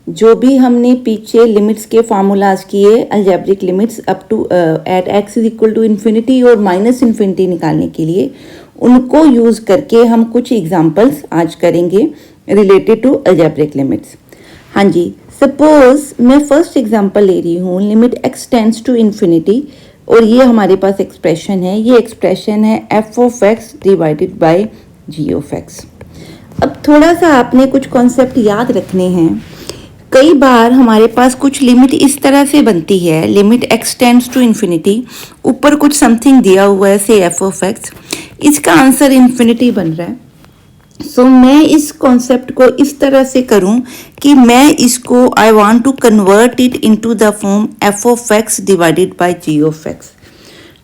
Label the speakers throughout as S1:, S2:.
S1: जो भी हमने पीछे लिमिट्स के फार्मूलाज किए algebraic limits up to at X is equal to infinity और माइनस इन्फिनिटी निकालने के लिए, उनको यूज़ करके हम कुछ एग्जांपल्स आज करेंगे रिलेटेड टू अलजेब्रिक लिमिट्स। हाँ जी, सपोज मैं फर्स्ट एग्जांपल ले रही हूँ limit X tends to infinity, और ये हमारे पास एक्सप्रेशन है, ये एक्सप्रेशन है F of X divided by G of X. अब थोड़ा सा आपने कुछ कॉन्सेप्ट याद रखने हैं। कई बार हमारे पास कुछ लिमिट इस तरह से बनती है, limit X tends to infinity, ऊपर कुछ समथिंग दिया हुआ है से एफ ऑफ एक्स, इसका आंसर इन्फिनिटी बन रहा है। सो मैं इस कॉन्सेप्ट को इस तरह से करूं कि मैं इसको I want to convert it into the form F of X divided by G of X.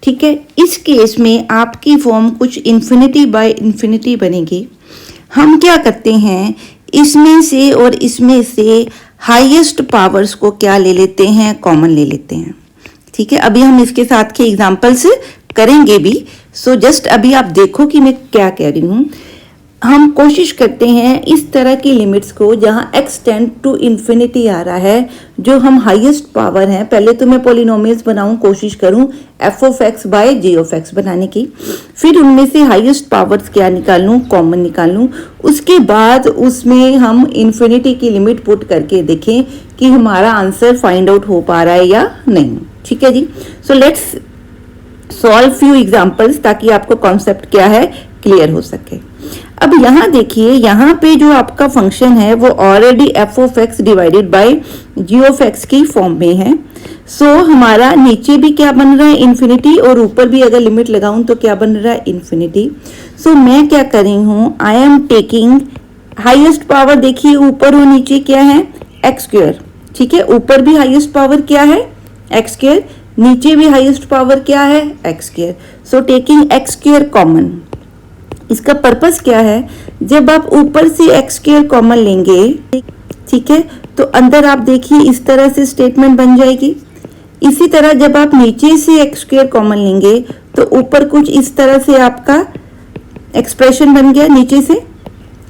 S1: ठीक है, इस केस में आपकी फॉर्म कुछ इन्फिनिटी बाय इन्फिनिटी बनेगी। हम क्या करते हैं, इसमें से और इसमें से हाईएस्ट पावर्स को क्या ले लेते हैं, कॉमन ले लेते हैं। ठीक है, अभी हम इसके साथ के एग्जांपल्स करेंगे भी। सो जस्ट अभी आप देखो कि मैं क्या कह रही हूँ। हम कोशिश करते हैं इस तरह की लिमिट्स को जहाँ एक्स टेंड टू इन्फिनिटी आ रहा है, जो हम हाईएस्ट पावर हैं, पहले तो मैं पॉलिनोमियल्स बनाऊं, कोशिश करूं F of X by G of X बनाने की, फिर उनमें से हाईएस्ट पावर्स क्या निकाल लूं, कॉमन निकाल लूं, उसके बाद उसमें हम इन्फिनिटी की लिमिट पुट करके देखें कि हमारा आंसर फाइंड आउट हो पा रहा है या नहीं। ठीक है जी, so let's solve few examples ताकि आपको कॉन्सेप्ट क्या है क्लियर हो सके। अब यहाँ देखिए, यहाँ पे जो आपका फंक्शन है वो already F of X divided by G of X की फॉर्म में है। सो हमारा नीचे भी क्या बन रहा है, इन्फिनिटी, और ऊपर भी अगर लिमिट लगाऊं तो क्या बन रहा है, इन्फिनिटी। सो मैं क्या कर रही हूँ, I am taking highest power, देखिए ऊपर और नीचे क्या है, एक्स स्क्वायर। ठीक है, ऊपर भी हाईएस्ट पावर क्या है, एक्स स्क्वायर, नीचे भी हाईएस्ट पावर क्या है, x square. So taking x square common. इसका पर्पस क्या है, जब आप ऊपर से एक्स स्क्वायर कॉमन लेंगे, ठीक है, तो अंदर आप देखिए इस तरह से स्टेटमेंट बन जाएगी। इसी तरह जब आप नीचे से एक्स स्क्वायर कॉमन लेंगे तो ऊपर कुछ इस तरह से आपका एक्सप्रेशन बन गया नीचे से।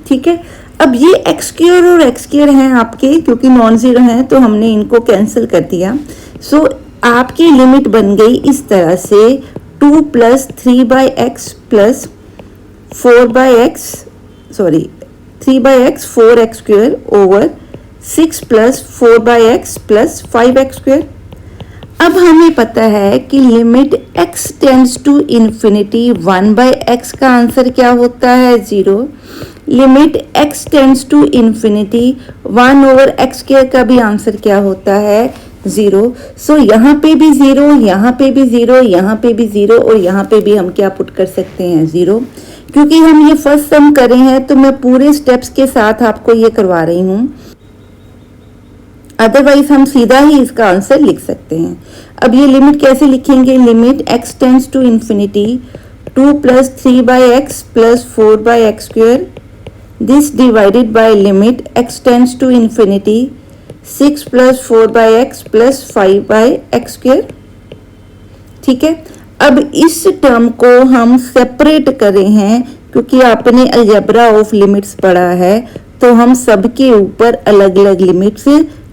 S1: ठीक है, अब ये एक्स स्क्वायर और एक्स स्क्वायर हैं आपके, क्योंकि नॉन जीरो हैं तो हमने इनको कैंसिल कर दिया। सो आपकी लिमिट बन गई इस तरह से 2 + 3/x plus 4x 4x square over 6 + 4x plus 5x square. अब हमें पता है कि limit x tends to infinity 1/x का आंसर क्या होता है, 0। Limit x tends to infinity 1/x square का भी आंसर क्या होता है, 0। सो यहाँ पे भी 0, यहाँ पे भी 0, यहाँ पे भी 0, और यहाँ पे भी हम क्या पुट कर सकते हैं, 0। क्योंकि हम ये फर्स्ट सम कर रहे हैं तो मैं पूरे स्टेप्स के साथ आपको ये करवा रही हूँ, अदरवाइज हम सीधा ही इसका आंसर लिख सकते हैं। अब ये लिमिट कैसे लिखेंगे, limit x tends to infinity 2 + 3/x plus 4/x square, this divided by limit x tends to infinity 6 + 4/x plus 5/x square. ठीक है, अब इस टर्म को हम सेपरेट कर रहे हैं, क्योंकि आपने अलजेब्रा ऑफ लिमिट्स पढ़ा है तो हम सबके ऊपर अलग अलग लिमिट्स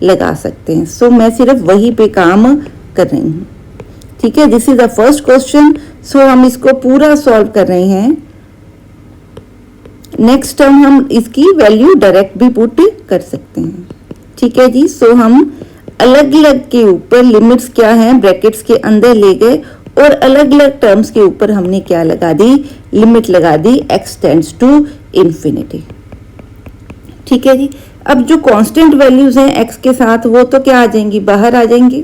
S1: लगा सकते हैं। सो मैं सिर्फ वही पे काम कर रही हूँ। ठीक है, this is the first question. So हम इसको पूरा सॉल्व कर रहे हैं। नेक्स्ट टर्म हम इसकी वैल्यू डायरेक्ट भी पुट कर सकते हैं। ठीक है जी, सो हम अलग अलग के ऊपर लिमिट्स क्या हैं ब्रैकेट्स के अंदर ले गए, और अलग अलग टर्म्स के ऊपर हमने क्या लगा दी, लिमिट लगा दी x टेंड्स टू इन्फिनिटी। ठीक है जी, अब जो कांस्टेंट वैल्यूज हैं x के साथ वो तो क्या आ जाएंगी, बाहर आ जाएंगी।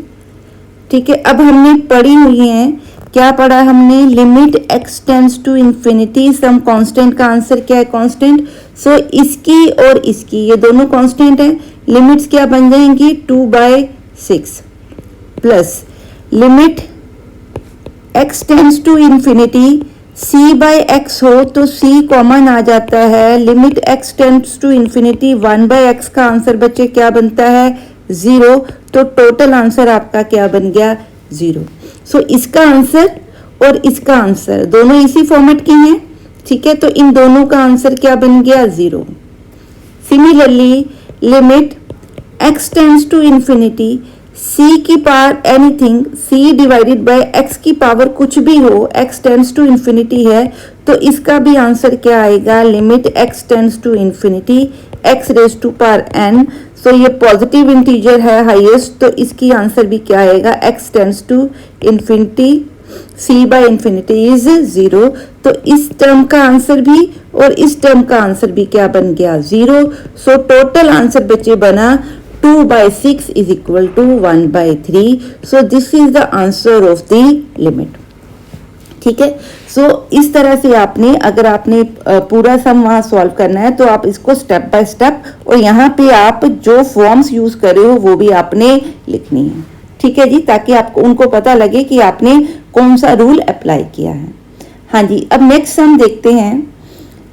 S1: ठीक है, अब हमने पढ़ी हुई है, क्या पढ़ा हमने, limit x tends to infinity some constant का आंसर क्या है, कांस्टेंट। सो इसकी और इसकी ये दोनों कांस्टेंट है, लिमिट्स क्या बन जाएंगी 2/6 plus limit x tends to infinity c/x हो तो c कॉमन आ जाता है, limit x tends to infinity 1/x का आंसर बच्चे क्या बनता है, 0। तो टोटल आंसर आपका क्या बन गया, 0। सो इसका आंसर और इसका आंसर दोनों इसी फॉर्मेट के हैं। ठीक है, तो इन दोनों का आंसर क्या बन गया, 0। Similarly limit x tends to infinity, c की power anything, c divided by x की पावर कुछ भी हो, x टेंड्स टू इन्फिनिटी है, तो इसका भी आंसर क्या आएगा, limit x tends to infinity x raise to power n। So ये पॉजिटिव इंटीजर है हाईएस्ट, तो इसकी आंसर भी क्या आएगा, x tends to infinity c by infinity is 0। तो इस टर्म का आंसर भी और इस टर्म का आंसर भी क्या बन गया, 0। सो टोटल आंसर बच्चे बना 2/6 is equal to 1/3। So this is the answer of the limit. ठीक है, सो इस तरह से आपने, अगर आपने पूरा सम वहां सॉल्व करना है तो आप इसको स्टेप बाय स्टेप, और यहाँ पे आप जो फॉर्म्स यूज कर रहे हो वो भी आपने लिखनी है। ठीक है जी, ताकि आपको उनको पता लगे कि आपने कौन सा रूल अप्लाई किया है। हाँ जी, अब नेक्स्ट सम देखते हैं।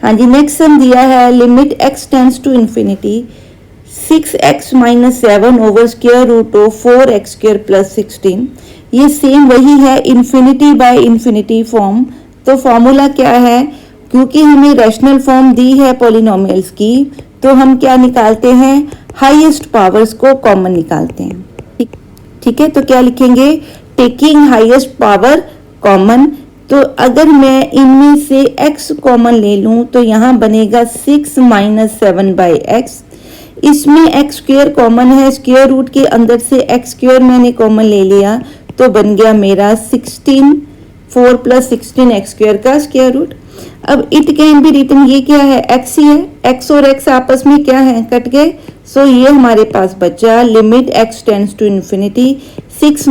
S1: हाँ जी, नेक्स्ट सम दिया है limit x tends to infinity 6x - 7 over square root of 4x square plus 16। ये सेम वही है इन्फिनिटी बाय इन्फिनिटी फॉर्म। तो फॉर्मूला क्या है, क्योंकि हमें रैशनल फॉर्म दी है पॉलिनोमियल्स की, तो हम क्या निकालते हैं, हाईएस्ट पावर्स को कॉमन निकालते हैं। ठीक है, तो क्या लिखेंगे, टेकिंग हाईएस्ट पावर कॉमन। तो अगर मैं इनमें से x कॉमन ले लूं तो यहाँ बनेगा 6 - 7/x। इसमें x स्क्वायर कॉमन है, स्क्वायर रूट के अंदर से x स्क्वायर मैंने कॉमन ले लिया, तो बन गया मेरा 16, 4 + 16 x स्क्वायर का स्क्वायर रूट। अब इट कैन बी रिटन, ये क्या है, x ही है, x और x आपस में क्या है, कट गए। सो ये हमारे पास बचा limit x tends to infinity 6 -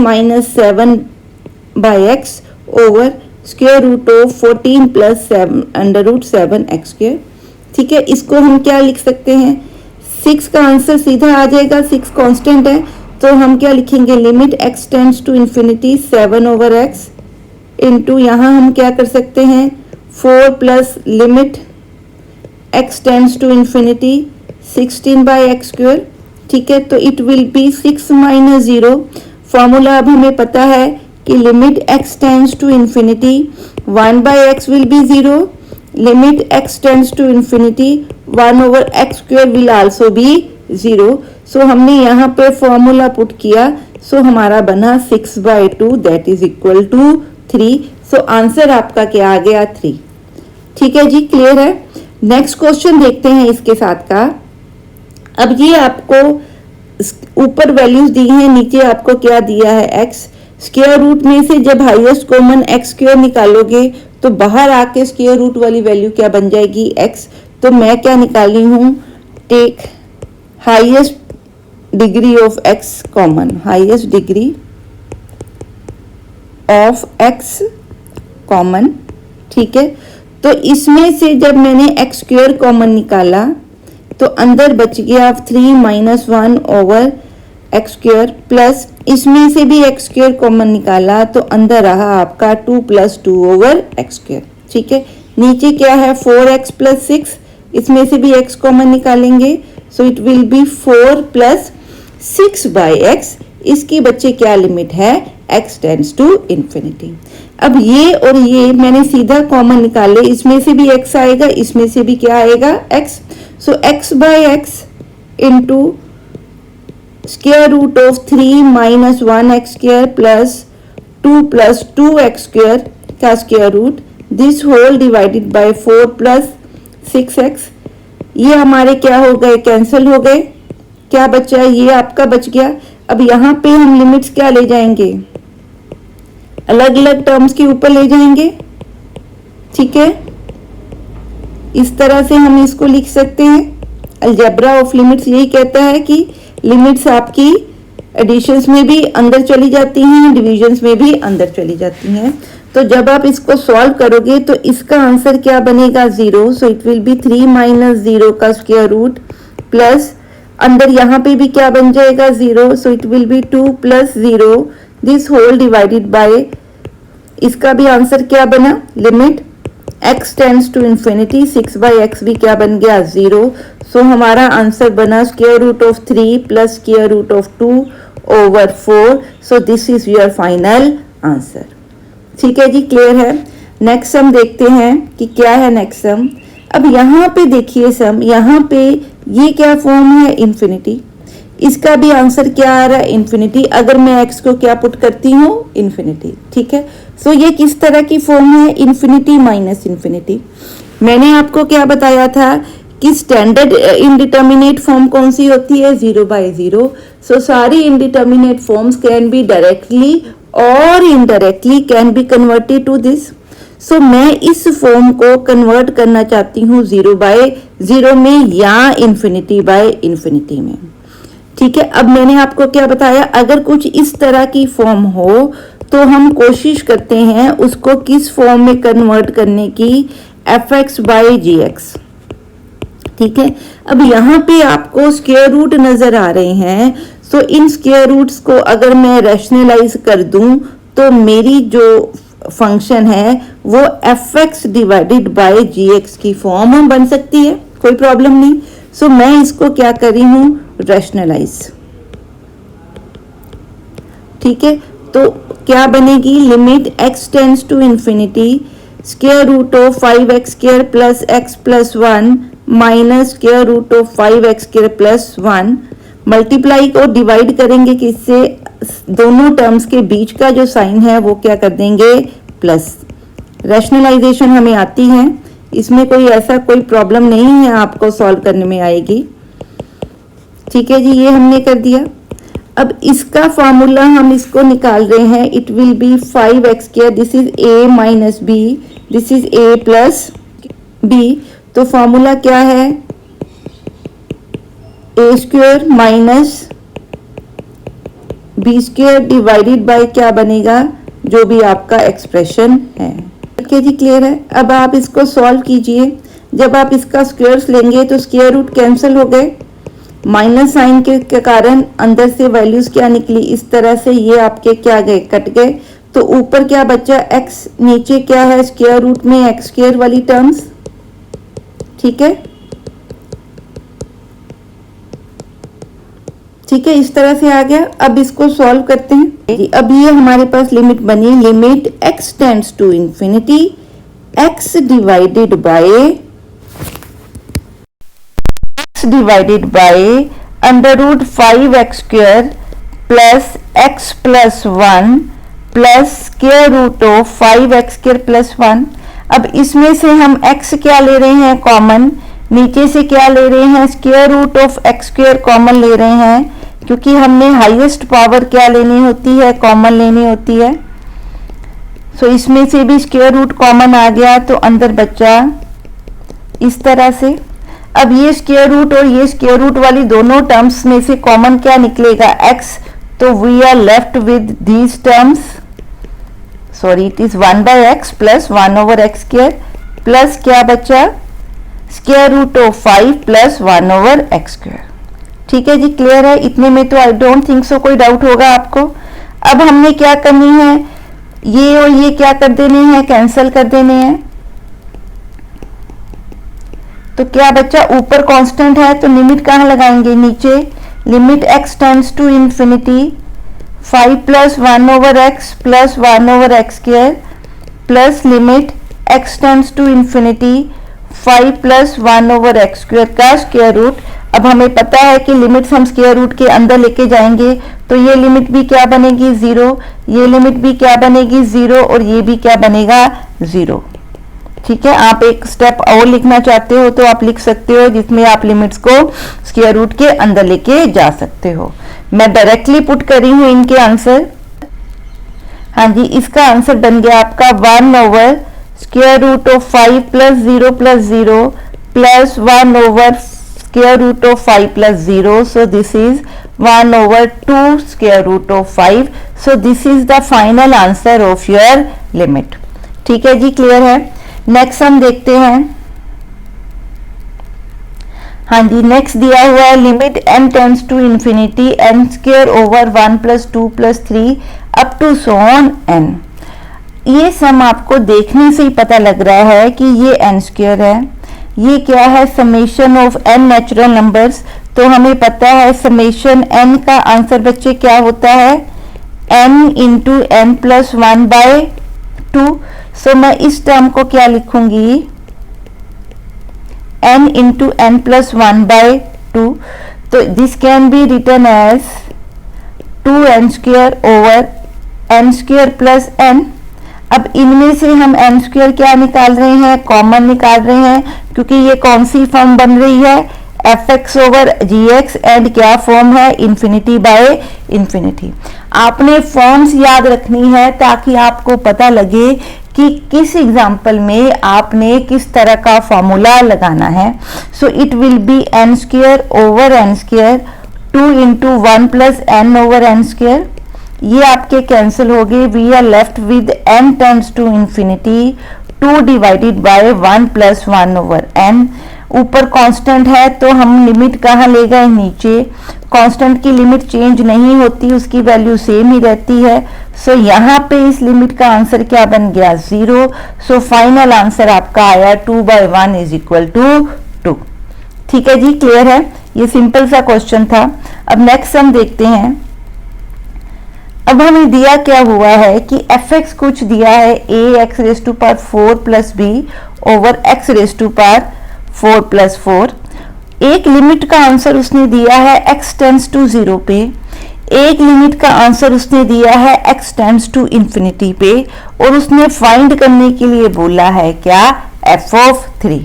S1: 7/x over square root of 14 + 7 √7x square. ठीक है, इसको हम क्या लिख सकते हैं, 6 का आंसर सीधा आ जाएगा, 6 कांस्टेंट है, तो हम क्या लिखेंगे, limit x tends to infinity 7/x into यहाँ हम क्या कर सकते हैं 4 plus limit x tends to infinity 16/x square. ठीक है, तो इट विल बी 6 - 0। फॉर्मूला अब हमें पता है कि limit x tends to infinity 1/x will be 0, limit x tends to infinity 1/x square will also be 0। So हमने यहाँ पे फॉर्मूला पुट किया, सो हमारा बना 6/2 that is equal to 3। So answer आपका क्या आ गया, 3। ठीक है जी, क्लियर है। नेक्स्ट क्वेश्चन देखते हैं इसके साथ का। अब ये आपको ऊपर वैल्यूज दी हैं, नीचे आपको क्या दिया है, x। स्क्वायर रूट में से जब हाईएस्ट कॉमन x स्क्वायर निकालोगे तो बाहर आके स्क्वायर रूट वाली वैल्यू क्या बन जाएगी, x। तो मैं क्या निकाली हूँ, take highest degree of x common, highest degree of x common. ठीक है, तो इसमें से जब मैंने x स्क्वायर कॉमन निकाला तो अंदर बच गया 3 - 1 ओवर x स्क्वायर, प्लस इसमें से भी x स्क्वायर कॉमन निकाला तो अंदर रहा आपका 2 + 2 ओवर x स्क्वायर। ठीक है, नीचे क्या है 4x + 6, इसमें से भी x कॉमन निकालेंगे, सो इट विल बी 4 + 6/x। इसकी बच्चे क्या लिमिट है, x टेंड्स टू इन्फिनिटी। अब ये और ये मैंने सीधा कॉमन निकाले, इसमें से भी x आएगा, इसमें से भी क्या आएगा, x। So x/x into square root of 3 - 1x square plus 2 + 2x square का square root, this whole divided by 4 + 6x। ये हमारे क्या हो गए, कैंसिल हो गए, क्या बचा, ये आपका बच गया। अब यहाँ पे हम लिमिट्स क्या ले जाएंगे, अलग अलग टर्म्स के ऊपर ले जाएंगे। ठीक है, इस तरह से हम इसको लिख सकते हैं। अलजेब्रा ऑफ लिमिट्स यही कहता है कि लिमिट्स आपकी एडिशंस में भी अंदर चली जाती हैं, डिविजन्स में भी अंदर चली जाती हैं। तो जब आप इसको सॉल्व करोगे तो इसका आंसर क्या बनेगा, 0। सो इट विल बी 3 - 0 का स्क्वायर रूट प्लस अंदर यहाँ पे भी क्या बन जाएगा, 0। So it will be 2 + 0 this whole divided by, इसका भी आंसर क्या बना, limit x tends to infinity 6/x भी क्या बन गया, 0। सो हमारा आंसर बना square root of 3 plus square root of 2 over 4। So this is your final answer. ठीक है जी, क्लियर है। नेक्स्ट सम देखते हैं कि क्या है नेक्स्ट सम। अब यहाँ पे देखिए सम, यहाँ पे ये क्या फॉर्म है, इन्फिनिटी। इसका भी आंसर क्या आ रहा है, इन्फिनिटी। अगर मैं एक्स को क्या पुट करती हूँ, इन्फिनिटी। ठीक है, सो ये किस तरह की फॉर्म है, इन्फिनिटी माइनस इन्फिनिटी। मैंने आपको क्या बताया था कि स्टैंडर्ड इनडिटर्मिनेट फॉर्म कौन सी होती है, 0/0। सो सारी indeterminate forms can be directly और indirectly can be converted to this. So मैं इस फॉर्म को कन्वर्ट करना चाहती हूँ 0/0 में या इन्फिनिटी में। ठीक है, अब मैंने आपको क्या बताया, अगर कुछ इस तरह की फॉर्म हो तो हम कोशिश करते हैं उसको किस फॉर्म में कन्वर्ट करने की, fx/gx। ठीक है, अब यहाँ पे आपको स्क्वायर रूट नजर आ रहे हैं। सो इन स्क्वायर रूट्स को अगर मैं रैशनलाइज कर दूं तो मेरी जो फंक्शन है वो fx/gx की फॉर्म बन सकती है, कोई प्रॉब्लम नहीं। सो मैं इसको क्या कर रही हूं, रैशनलाइज। ठीक है, तो क्या बनेगी, limit x tends to infinity square root of 5x² plus x plus 1 minus square root of 5x² plus 1। Multiply को डिवाइड करेंगे किससे, दोनों टर्म्स के बीच का जो साइन है वो क्या कर देंगे, प्लस। रैशनलाइजेशन हमें आती है, इसमें कोई ऐसा कोई प्रॉब्लम नहीं है, आपको सॉल्व करने में आएगी। ठीक है जी, ये हमने कर दिया। अब इसका फॉर्मूला हम इसको निकाल रहे हैं, it will be 5x², this is a minus B, this is a plus B. तो फॉर्मूला क्या है, a² minus b² divided by क्या बनेगा, जो भी आपका एक्सप्रेशन है। ठीक है जी, क्लियर है। अब आप इसको सॉल्व कीजिए। जब आप इसका स्क्वायर्स लेंगे तो स्क्वायर रूट कैंसिल हो गए, माइनस साइन के कारण अंदर से वैल्यूज क्या निकली, इस तरह से ये आपके क्या गए, कट गए। तो ऊपर क्या बचा, x, नीचे क्या है, स्क्वायर रूट में x² वाली टर्म्स। ठीक है, ठीक है, इस तरह से आ गया। अब इसको सॉल्व करते हैं। अब ये हमारे पास लिमिट बनी, limit x tends to infinity x divided by under root 5x² plus x plus 1 plus square root of 5x² plus 1। अब इसमें से हम x क्या ले रहे हैं, कॉमन। नीचे से क्या ले रहे हैं, square root of x² common ले रहे हैं, क्योंकि हमने हाईएस्ट पावर क्या लेनी होती है, कॉमन लेनी होती है। सो इसमें से भी स्क्वायर रूट कॉमन आ गया, तो अंदर बचा इस तरह से। अब ये स्क्वायर रूट और ये स्क्वायर रूट वाली दोनों टर्म्स में से कॉमन क्या निकलेगा, x। तो we are left with these terms, sorry it is 1/x plus 1/x² plus क्या बचा, square root of 5 plus 1/x²। ठीक है जी, क्लियर है। इतने में तो आई डोंट थिंक सो कोई डाउट होगा आपको। अब हमने क्या करनी है, ये और ये क्या कर देने हैं, कैंसिल कर देने हैं। तो क्या बच्चा, ऊपर कांस्टेंट है तो लिमिट कहाँ लगाएंगे, नीचे। Limit x tends to infinity 5 plus 1/x plus 1/x² plus limit x tends to infinity 5 plus 1/x² का स्क्वायर रूट। अब हमें पता है कि लिमिट्स हम स्क्वायर रूट के अंदर लेके जाएंगे, तो ये लिमिट भी क्या बनेगी, 0। ये लिमिट भी क्या बनेगी, 0, और ये भी क्या बनेगा, 0। ठीक है, आप एक स्टेप और लिखना चाहते हो तो आप लिख सकते हो, जिसमें आप लिमिट्स को स्क्वायर रूट के अंदर लेके जा सकते हो। मैं डायरेक्टली पुट करी हूं इनके आंसर। हाँ जी, इसका आंसर बन गया आपका 1 square root of 5 plus 0 plus 0 plus 1 square root of 5 plus 0। So this is 1/2 square root of 5। So this is the final answer of your limit. ठीक है जी, क्लियर है। नेक्स्ट हम देखते हैं। हाँ जी, नेक्स्ट दिया हुआ है limit n tends to infinity n² over 1 plus 2 plus 3 up to so on n। ये सम आपको देखने से ही पता लग रहा है कि ये n² है। ये क्या है, summation of n natural numbers. तो हमें पता है समेशन n का आंसर बच्चे क्या होता है, n इंटू n प्लस 1/2। सो मैं इस टर्म को क्या लिखूंगी, n इंटू n प्लस 1/2। तो this can be written as 2n² over n² plus n। अब इनमें से हम n² क्या निकाल रहे हैं, कॉमन निकाल रहे हैं, क्योंकि ये कौन सी फॉर्म बन रही है, fx ओवर gx, एंड क्या फॉर्म है, इन्फिनिटी बाय इन्फिनिटी। आपने फॉर्म्स याद रखनी है ताकि आपको पता लगे कि किस एग्जाम्पल में आपने किस तरह का फॉर्मूला लगाना है। So it will be n² over n², 2 into 1 plus n over n²। ये आपके कैंसिल हो गए, we are left with n tends to infinity 2 divided by 1 plus 1 over n। ऊपर कांस्टेंट है तो हम लिमिट कहाँ ले गए, नीचे। कांस्टेंट की लिमिट चेंज नहीं होती, उसकी वैल्यू सेम ही रहती है। सो यहाँ पे इस लिमिट का आंसर क्या बन गया, 0। सो फाइनल आंसर आपका आया 2/1 इज इक्वल टू 2। ठीक है जी, क्लियर है, ये सिंपल सा क्वेश्चन था। अब नेक्स्ट हम देखते हैं। अब हमें दिया क्या हुआ है कि fx कुछ दिया है ax⁴ plus b over x⁴ plus 4। एक लिमिट का आंसर उसने दिया है x टेंड्स टू 0 पे, एक लिमिट का आंसर उसने दिया है x टेंड्स टू इंफिनिटी पे, और उसने फाइंड करने के लिए बोला है क्या, f(3).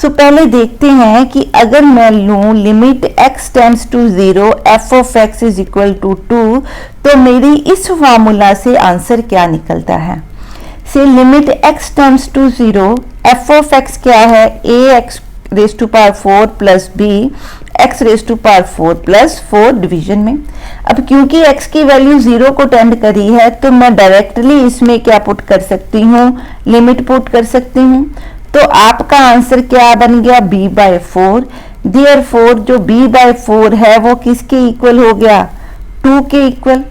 S1: सो पहले देखते हैं कि अगर मैं लूं limit x tends to 0 f(x) is equal to 2, तो मेरी इस फार्मूला से आंसर क्या निकलता है। से limit x tends to 0 f(x) क्या है, ax⁴ plus b x⁴ plus 4 division में। अब क्योंकि x की वैल्यू 0 को टेंड करी है तो मैं डायरेक्टली इसमें क्या पुट कर सकती हूँ, लिमिट पुट कर सकती हूँ। तो आपका आंसर क्या बन गया, b/4। देयरफॉर जो b/4 है वो किसके इक्वल हो गया, 2 के इक्वल।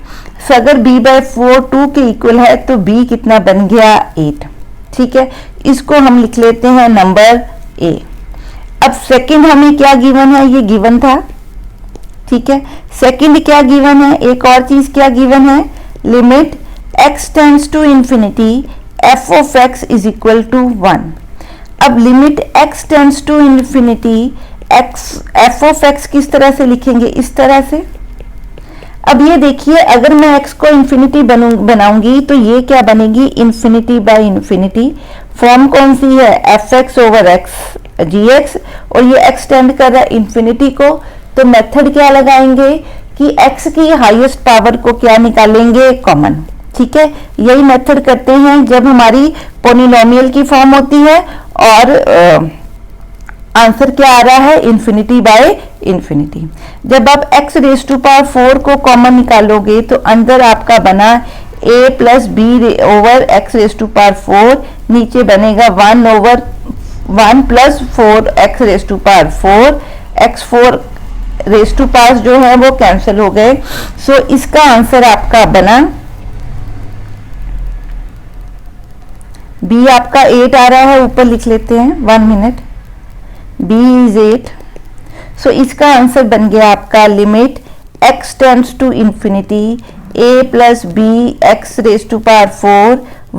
S1: सो अगर b/4 2 के इक्वल है तो b कितना बन गया, 8। ठीक है, इसको हम लिख लेते हैं नंबर a। अब सेकंड हमें क्या गिवन है, ये गिवन था। ठीक है, सेकंड क्या गिवन है, एक और चीज क्या गिवन है, limit x tends to infinity f(x) is equal to 1। अब limit x tends to infinity f(x) किस तरह से लिखेंगे, इस तरह से। अब ये देखिए, अगर मैं x को इंफिनिटी बनाऊंगी तो ये क्या बनेगी, इन्फिनिटी बाय इन्फिनिटी। फॉर्म कौन सी है, fx ओवर x gx, और ये एक्सटेंड कर रहा है इन्फिनिटी को। तो मेथड क्या लगाएंगे कि x की हाईएस्ट पावर को क्या निकालेंगे, कॉमन। ठीक है, यही मेथड करते हैं जब हमारी पोलिनोमियल की फॉर्म होती है और आंसर क्या आ रहा है, इन्फिनिटी बाय इन्फिनिटी। जब आप x⁴ को कॉमन निकालोगे तो अंदर आपका बना a plus b over x⁴, नीचे बनेगा 1 ओवर 1 प्लस 4 x⁴, x4 जो है वो कैंसिल हो गए। सो इसका आंसर आपका बना b आपका 8 आ रहा है, ऊपर लिख लेते हैं, 1 मिनट, b इज 8। सो इसका आंसर बन गया आपका limit x tends to infinity a plus b x⁴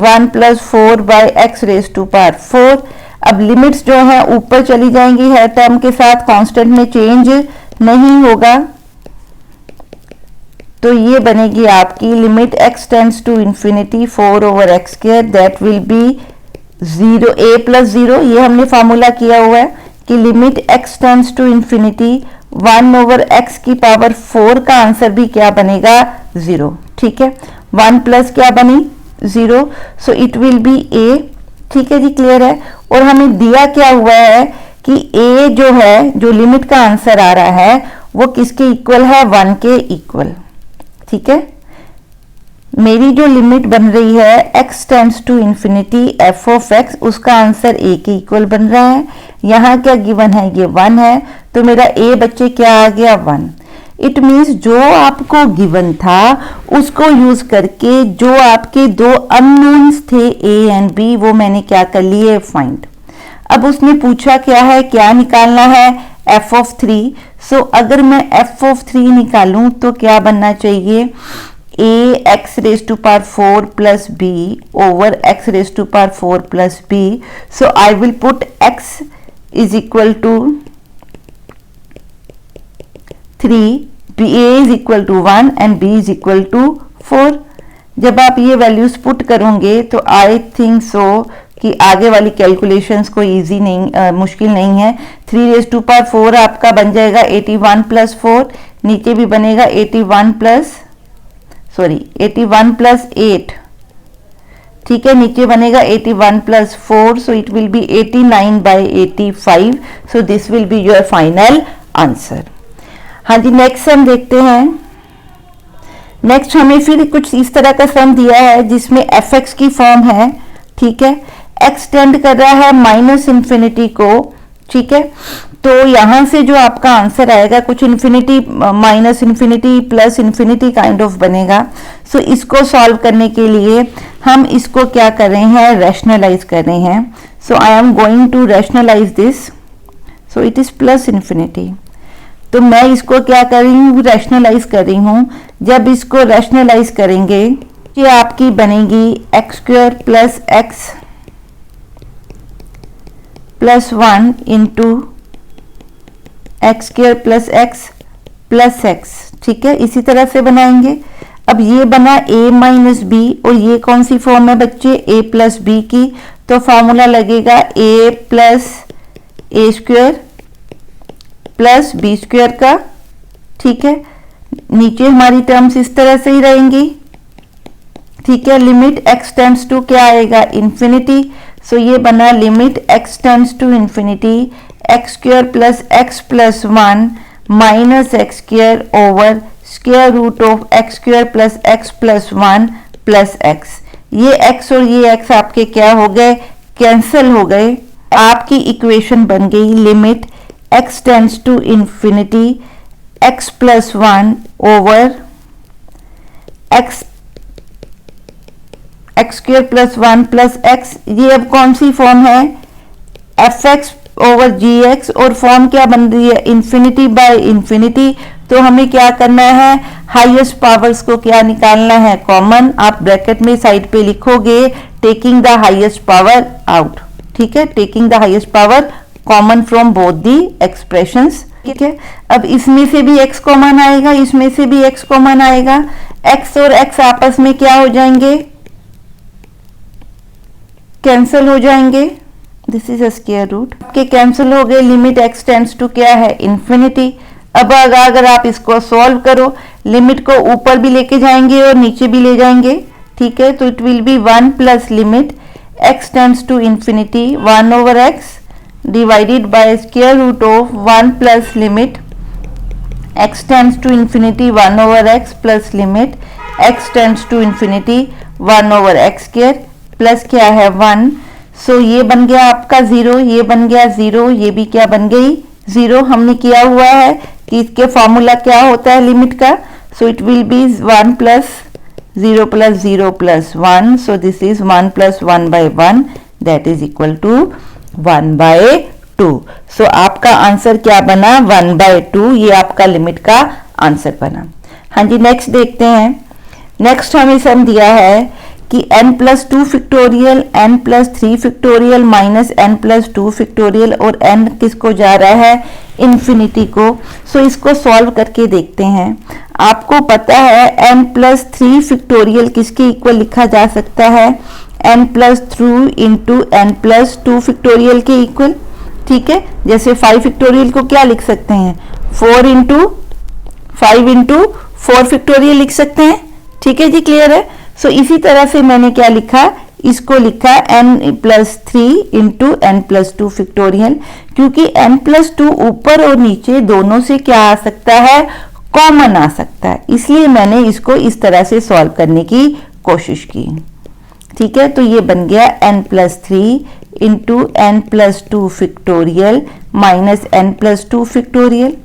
S1: 1 plus 4 by x⁴। अब लिमिट्स जो है ऊपर चली जाएंगी, है टर्म के साथ, कांस्टेंट में चेंज नहीं होगा। तो ये बनेगी आपकी limit x tends to infinity 4 over x², that will be 0 a plus 0। ये हमने फार्मूला किया हुआ है कि limit x tends to infinity 1 over x की पावर 4 का आंसर भी क्या बनेगा, 0। ठीक है, 1 प्लस क्या बनी, 0। So it will B a। ठीक है जी, क्लियर है। और हमें दिया क्या हुआ है कि a जो है, जो लिमिट का आंसर आ रहा है वो किसके इक्वल है, 1 के इक्वल। ठीक है, मेरी जो लिमिट बन रही है x tends to infinity f(x), उसका आंसर a के इक्वल बन रहा है। यहाँ क्या गिवन है, ये 1 है, तो मेरा a बच्चे क्या आ गया, 1। इट मीन्स जो आपको गिवन था उसको यूज करके जो आपके दो अननोन्स थे a एंड b, वो मैंने क्या कर लिए, फाइंड। अब उसने पूछा क्या है, क्या निकालना है, f(3). सो अगर मैं f(3) निकालूं तो क्या बनना चाहिए, a x⁴ plus b over x⁴ plus b। So I will put x is equal to 3, a is equal to 1 and b is equal to 4। जब आप ये वैल्यूज पुट करोगे तो आई थिंक सो कि आगे वाली कैलकुलेशंस कोई easy नहीं, मुश्किल नहीं है। 3 रेज़ टू पावर 4 आपका बन जाएगा 81 प्लस 4, नीचे भी बनेगा 81 प्लस 8, ठीक है, नीचे बनेगा 81 plus 4, so it will B 89 by 85, so this will be your final answer. हाँ जी, नेक्स्ट सम देखते हैं। नेक्स्ट हमें फिर कुछ इस तरह का सम दिया है जिसमें एफ एक्स की फॉर्म है, ठीक है, एक्स टेंड कर रहा है माइनस इन्फिनिटी को, ठीक है, तो यहां से जो आपका आंसर आएगा कुछ infinity minus infinity plus infinity kind of बनेगा। सो इसको सॉल्व करने के लिए हम इसको क्या कर रहे हैं, रैशनलाइज कर रहे हैं। So I am going to rationalise this, so it is plus infinity. तो मैं इसको क्या कर रही हूँ, रैशनलाइज कर रही हूँ। जब इसको रैशनलाइज करेंगे ये आपकी बनेगी x square plus X plus 1 into x square plus X plus x, ठीक है, इसी तरह से बनाएंगे। अब ये बना a माइनस बी, और ये कौन सी फॉर्म है बच्चे, a प्लस बी की, तो फॉर्मूला लगेगा a plus A square plus B square का, ठीक है। नीचे हमारी टर्म्स इस तरह से ही रहेंगी, ठीक है। लिमिट x टेंड्स टू क्या आएगा, इन्फिनिटी, सो ये बना limit x tends to infinity X square plus X plus 1 minus X square over square root of X square plus X plus 1 plus X. ये x और ये x आपके क्या हो गए, कैंसिल हो गए। आपकी इक्वेशन बन गई limit x tends to infinity x plus 1 over x square plus 1 plus X. ये अब कौन सी फॉर्म है, F X over G X, और फॉर्म क्या बन रही है, इन्फिनिटी बाय इन्फिनिटी। तो हमें क्या करना है, हाईएस्ट पावर्स को क्या निकालना है, कॉमन। आप ब्रैकेट में साइड पे लिखोगे taking the highest power out, ठीक है, taking the highest power common from both the expressions, ठीक है। अब इसमें से भी x कॉमन आएगा, इसमें से भी x कॉमन आएगा, x और x आपस में क्या हो जाएंगे, कैंसिल हो जाएंगे। This is a square root के कैंसिल हो गए। लिमिट x टेंड्स टू क्या है, इन्फिनिटी। अब अगर आप इसको सॉल्व करो, लिमिट को ऊपर भी लेके जाएंगे और नीचे भी ले जाएंगे, ठीक है, तो it will be 1 plus limit x tends to infinity 1 over x divided by square root of 1 plus limit x tends to infinity 1 over x plus limit x tends to infinity 1 over x square plus क्या है 1। सो ये बन गया आपका 0, ये बन गया 0, ये भी क्या बन गई 0। हमने किया हुआ है कि इसके फॉर्मूला क्या होता है लिमिट का, so it will be 1 plus 0 plus 0 plus 1, so this is 1 plus 1 by 1 that is equal to 1 by 2। So आपका आंसर क्या बना, 1 बाय 2, ये आपका लिमिट का आंसर बना। हाँ जी, नेक्स्ट देखते हैं। नेक्स्ट हमें सम दिया है कि n plus 2 factorial, n plus 3 factorial minus n plus 2 factorial, और n किसको जा रहा है, इन्फिनिटी को। सो इसको सॉल्व करके देखते हैं। आपको पता है n प्लस 3 फैक्टोरियल किसके इक्वल लिखा जा सकता है, n plus 3 into n plus 2 factorial के इक्वल, ठीक है। जैसे 5 फैक्टोरियल को क्या लिख सकते हैं, 4 इंटू 5 इंटू 4 फैक्टोरियल लिख सकते हैं, ठीक है जी, क्लियर है। सो इसी तरह से मैंने क्या लिखा, इसको लिखा n plus 3 into n plus 2 factorial, क्योंकि n प्लस 2 ऊपर और नीचे दोनों से क्या आ सकता है, कॉमन आ सकता है, इसलिए मैंने इसको इस तरह से सॉल्व करने की कोशिश की, ठीक है। तो ये बन गया n plus 3 into n plus 2 factorial minus n plus 2 factorial.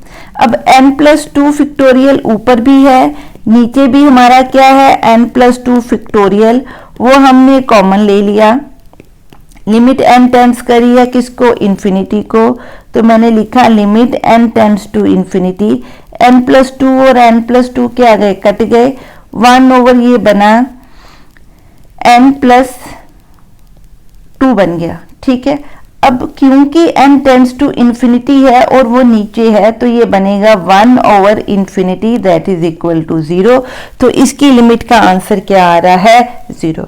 S1: अब n प्लस 2 फैक्टोरियल ऊपर भी है, नीचे भी हमारा क्या है, n प्लस 2 फैक्टोरियल, वो हमने कॉमन ले लिया। लिमिट n टेंड्स करी है किसको, इन्फिनिटी को, तो मैंने लिखा limit n tends to infinity, n plus 2 और n प्लस 2 क्या गए, कट गए, 1 ओवर ये बना n प्लस 2 बन गया, ठीक है। अब क्योंकि n टेंड्स टू इन्फिनिटी है और वो नीचे है तो ये बनेगा 1 over infinity that is equal to 0। तो इसकी लिमिट का आंसर क्या आ रहा है 0।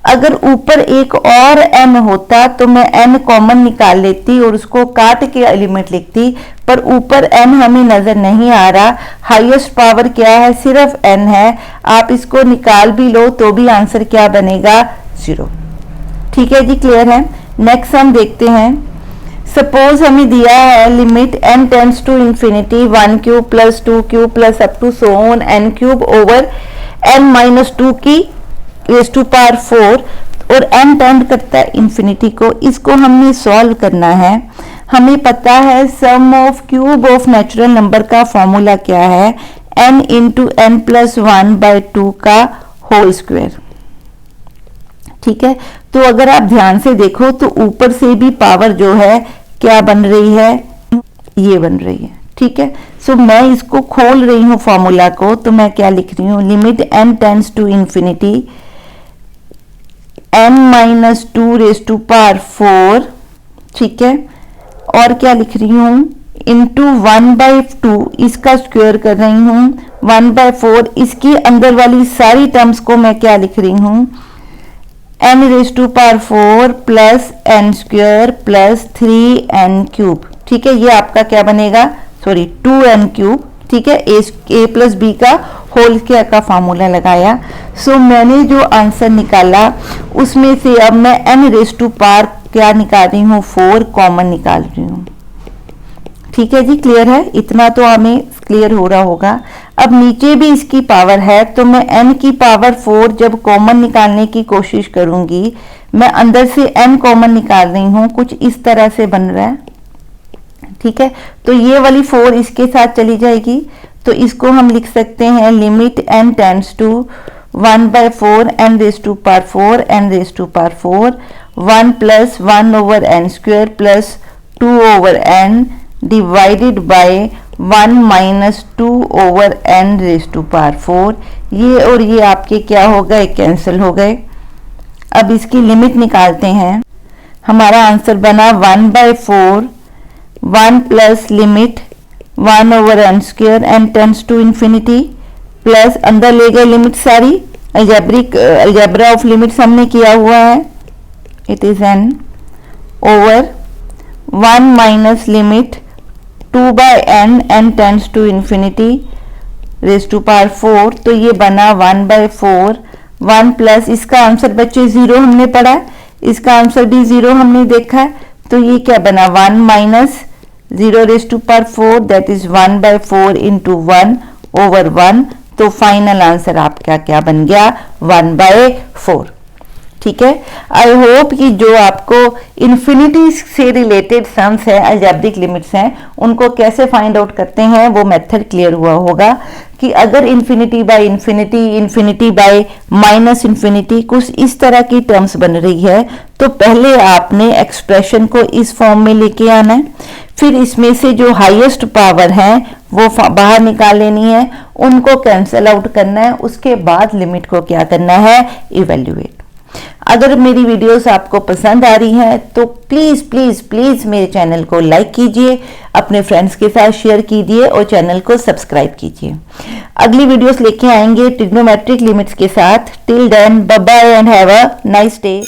S1: अगर ऊपर एक और n होता तो मैं n कॉमन निकाल लेती और उसको काट के लिमिट लिखती, पर ऊपर n हमें नजर नहीं आ रहा। हाईएस्ट पावर क्या है, सिर्फ n है। आप इसको निकाल भी लो तो भी आंसर क्या बनेगा 0। ठीक है जी, क्लियर है। नेक्स्ट हम देखते हैं, सपोज हमें दिया है limit n tends to infinity 1 cube plus 2 cube plus up to so on n cube over n minus 2 की रेज़ टू पावर 4 और n टेंड करता है इन्फिनिटी को। इसको हमने सॉल्व करना है। हमें पता है sum of cube of natural number का फॉर्मूला क्या है, n इंटू एन प्लस 1/2 का होल स्क्वायर। ठीक है, तो अगर आप ध्यान से देखो तो ऊपर से भी पावर जो है क्या बन रही है, ये बन रही है। ठीक है, सो मैं इसको खोल रही हूं फॉर्मूला को, तो मैं क्या लिख रही हूं, limit n tends to infinity n minus 2 raise to power 4। ठीक है, और क्या लिख रही हूं, इंटू 1/2 इसका स्क्वायर कर रही हूं 1/4। इसकी अंदर वाली सारी टर्म्स को मैं क्या लिख रही हूं, n raise to power 4 plus n square plus 3n cube. ठीक है, ये आपका क्या बनेगा, सॉरी 2n क्यूब। ठीक है, a प्लस बी का होल स्क्वायर का फार्मूला लगाया। सो मैंने जो आंसर निकाला उसमें से अब मैं n रेज़ टू पावर क्या निकाल रही हूँ, 4 कॉमन निकाल रही हूँ। ठीक है जी, क्लियर है, इतना तो हमें क्लियर हो रहा होगा। अब नीचे भी इसकी पावर है तो मैं n की पावर 4 जब कॉमन निकालने की कोशिश करूंगी, मैं अंदर से n कॉमन निकाल रही हूं, कुछ इस तरह से बन रहा है। ठीक है, तो ये वाली 4 इसके साथ चली जाएगी, तो इसको हम लिख सकते हैं limit n tends to 1/4 n raise to power 4 n raise to power 4 1 plus 1 over n square plus 2 over n divided by 1 minus 2 over n raise to power 4। ये और ये आपके क्या हो गए, कैंसिल हो गए। अब इसकी लिमिट निकालते हैं। हमारा आंसर बना 1/4 1 plus limit 1 over n square n tends to infinity plus अंदर ले गए लिमिट सारी, अलजेब्रा ऑफ लिमिट्स हमने किया हुआ है, it is n over 1 minus limit 2/n n tends to infinity raise to power 4। तो ये बना 1/4 1 प्लस इसका आंसर बच्चे 0 हमने पढ़ा, इसका आंसर भी 0 हमने देखा है, तो ये क्या बना 1 minus 0 raise to power 4 that is 1/4 into 1 over 1। तो फाइनल आंसर आपका क्या बन गया 1/4। ठीक है, आई होप कि जो आपको इन्फिनिटी से रिलेटेड सम्स है, अलजेब्रिक लिमिट्स हैं, उनको कैसे फाइंड आउट करते हैं वो मेथड क्लियर हुआ होगा कि अगर infinity by infinity, infinity bye minus infinity कुछ इस तरह की टर्म्स बन रही है, तो पहले आपने एक्सप्रेशन को इस फॉर्म में लेके आना है, फिर इसमें से जो हाईएस्ट पावर है वो बाहर निकाल लेनी है, उनको कैंसिल आउट करना है, उसके बाद लिमिट को क्या करना है, इवेल्युएट। अगर मेरी वीडियोस आपको पसंद आ रही हैं तो प्लीज़ प्लीज़ प्लीज़ मेरे चैनल को लाइक कीजिए, अपने फ्रेंड्स के साथ शेयर कीजिए और चैनल को सब्सक्राइब कीजिए। अगली वीडियोस लेके आएंगे ट्रिग्नोमेट्रिक लिमिट्स के साथ। Till then bye bye and have a nice day.